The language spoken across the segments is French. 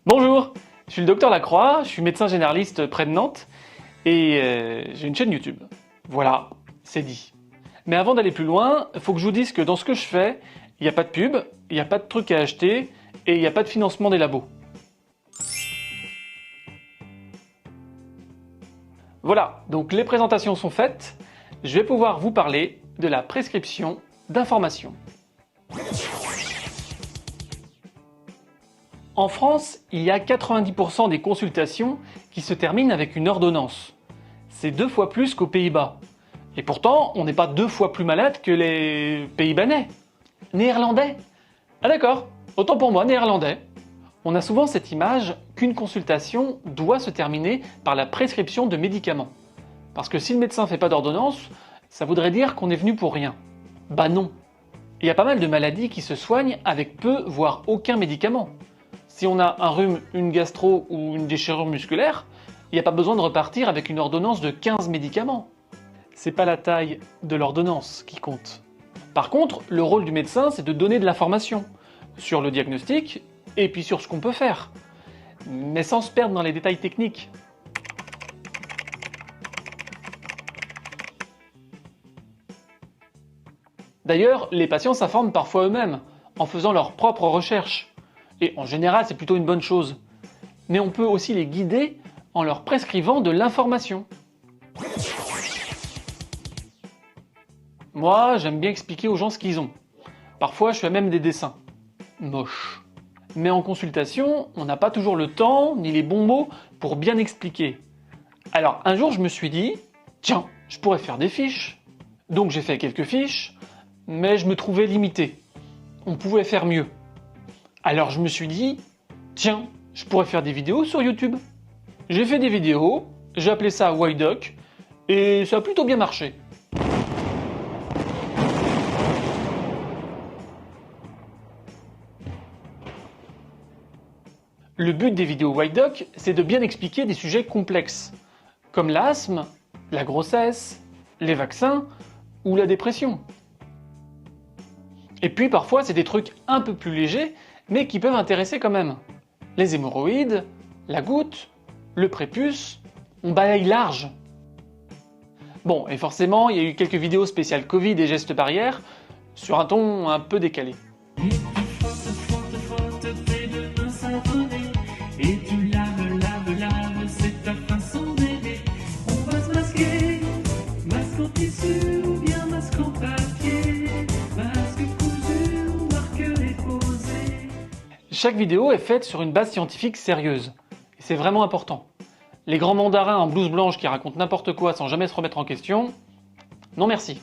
Bonjour, je suis le docteur Lacroix, je suis médecin généraliste près de Nantes et j'ai une chaîne YouTube. Voilà, c'est dit. Mais avant d'aller plus loin, il faut que je vous dise que dans ce que je fais, il n'y a pas de pub, il n'y a pas de trucs à acheter et il n'y a pas de financement des labos. Voilà, donc les présentations sont faites, je vais pouvoir vous parler de la prescription d'informations. En France, il y a 90% des consultations qui se terminent avec une ordonnance. C'est 2 fois plus qu'aux Pays-Bas. Et pourtant, on n'est pas 2 fois plus malade que les Pays-Banais. Néerlandais? Ah d'accord, autant pour moi, néerlandais. On a souvent cette image qu'une consultation doit se terminer par la prescription de médicaments. Parce que si le médecin ne fait pas d'ordonnance, ça voudrait dire qu'on est venu pour rien. Bah non. Il y a pas mal de maladies qui se soignent avec peu, voire aucun médicament. Si on a un rhume, une gastro ou une déchirure musculaire, il n'y a pas besoin de repartir avec une ordonnance de 15 médicaments. C'est pas la taille de l'ordonnance qui compte. Par contre, le rôle du médecin, c'est de donner de l'information sur le diagnostic et puis sur ce qu'on peut faire, mais sans se perdre dans les détails techniques. D'ailleurs, les patients s'informent parfois eux-mêmes, en faisant leurs propres recherches. Et en général, c'est plutôt une bonne chose. Mais on peut aussi les guider en leur prescrivant de l'information. Moi, j'aime bien expliquer aux gens ce qu'ils ont. Parfois, je fais même des dessins. Moches. Mais en consultation, on n'a pas toujours le temps ni les bons mots pour bien expliquer. Alors, un jour, je me suis dit, tiens, je pourrais faire des fiches. Donc j'ai fait quelques fiches, mais je me trouvais limité. On pouvait faire mieux. Alors je me suis dit, tiens, je pourrais faire des vidéos sur YouTube. J'ai fait des vidéos, j'ai appelé ça Whydoc, et ça a plutôt bien marché. Le but des vidéos Whydoc, c'est de bien expliquer des sujets complexes, comme l'asthme, la grossesse, les vaccins ou la dépression. Et puis parfois c'est des trucs un peu plus légers, mais qui peuvent intéresser quand même. Les hémorroïdes, la goutte, le prépuce, on balaye large. Bon, et forcément, il y a eu quelques vidéos spéciales Covid et gestes barrières, sur un ton un peu décalé. Et tu laves, c'est ta façon d'aider. On va se masquer, masque en tissu ou bien masque en papier, masque cousu ou marque déposé. Chaque vidéo est faite sur une base scientifique sérieuse, et c'est vraiment important. Les grands mandarins en blouse blanche qui racontent n'importe quoi sans jamais se remettre en question, non merci.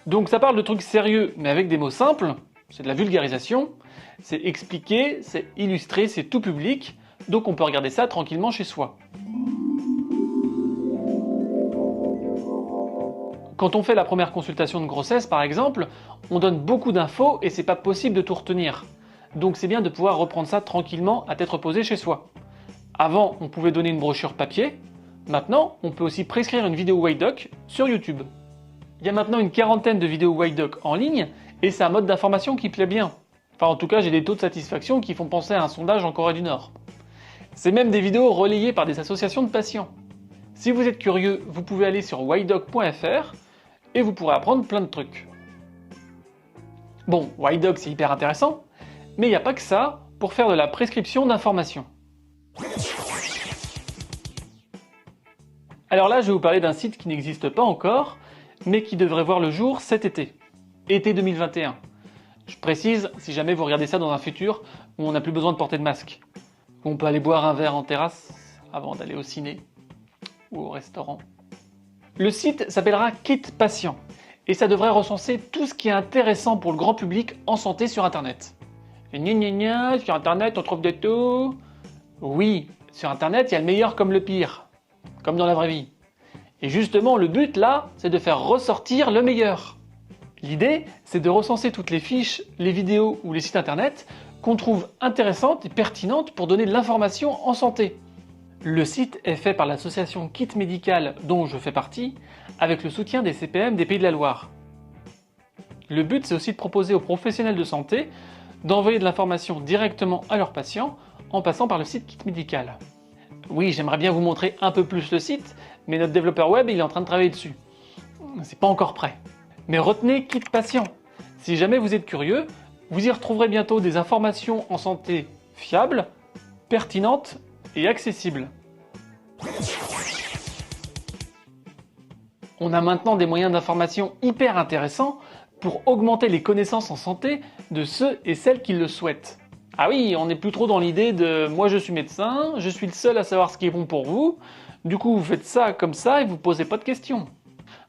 Donc ça parle de trucs sérieux, mais avec des mots simples, c'est de la vulgarisation, c'est expliqué, c'est illustré, c'est tout public, donc on peut regarder ça tranquillement chez soi. Quand on fait la première consultation de grossesse par exemple, on donne beaucoup d'infos et c'est pas possible de tout retenir. Donc c'est bien de pouvoir reprendre ça tranquillement à tête reposée chez soi. Avant, on pouvait donner une brochure papier, maintenant on peut aussi prescrire une vidéo Whydoc sur YouTube. Il y a maintenant une 40aine de vidéos Whydoc en ligne et c'est un mode d'information qui plaît bien. Enfin en tout cas j'ai des taux de satisfaction qui font penser à un sondage en Corée du Nord. C'est même des vidéos relayées par des associations de patients. Si vous êtes curieux, vous pouvez aller sur whydoc.fr et vous pourrez apprendre plein de trucs. Bon, Whydoc c'est hyper intéressant, mais il n'y a pas que ça pour faire de la prescription d'informations. Alors là, je vais vous parler d'un site qui n'existe pas encore, mais qui devrait voir le jour cet été. Été 2021. Je précise, si jamais vous regardez ça dans un futur où on n'a plus besoin de porter de masque. Où on peut aller boire un verre en terrasse avant d'aller au ciné ou au restaurant. Le site s'appellera Kit Patient et ça devrait recenser tout ce qui est intéressant pour le grand public en santé sur Internet. Et gna gna gna, sur Internet on trouve de tout. Oui, sur Internet il y a le meilleur comme le pire, comme dans la vraie vie. Et justement le but là, c'est de faire ressortir le meilleur. L'idée, c'est de recenser toutes les fiches, les vidéos ou les sites Internet qu'on trouve intéressantes et pertinentes pour donner de l'information en santé. Le site est fait par l'association Kit Médical dont je fais partie, avec le soutien des CPM des Pays de la Loire. Le but c'est aussi de proposer aux professionnels de santé d'envoyer de l'information directement à leurs patients en passant par le site Kit Médical. Oui, j'aimerais bien vous montrer un peu plus le site, mais notre développeur web il est en train de travailler dessus. C'est pas encore prêt. Mais retenez Kit Patient. Si jamais vous êtes curieux, vous y retrouverez bientôt des informations en santé fiables, pertinentes et accessibles. On a maintenant des moyens d'information hyper intéressants pour augmenter les connaissances en santé de ceux et celles qui le souhaitent. Ah oui, on n'est plus trop dans l'idée de « moi je suis médecin, je suis le seul à savoir ce qui est bon pour vous, du coup vous faites ça comme ça et vous posez pas de questions ».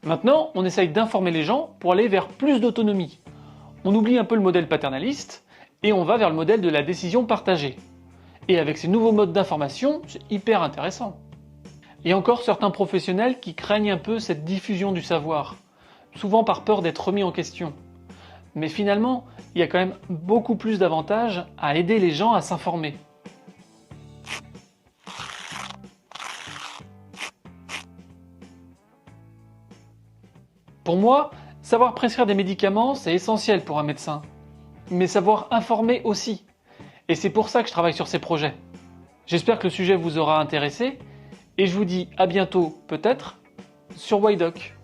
Maintenant, on essaye d'informer les gens pour aller vers plus d'autonomie. On oublie un peu le modèle paternaliste et on va vers le modèle de la décision partagée. Et avec ces nouveaux modes d'information, c'est hyper intéressant. Il y a encore certains professionnels qui craignent un peu cette diffusion du savoir, souvent par peur d'être remis en question. Mais finalement, il y a quand même beaucoup plus d'avantages à aider les gens à s'informer. Pour moi, savoir prescrire des médicaments, c'est essentiel pour un médecin. Mais savoir informer aussi. Et c'est pour ça que je travaille sur ces projets. J'espère que le sujet vous aura intéressé, et je vous dis à bientôt, peut-être, sur Whydoc.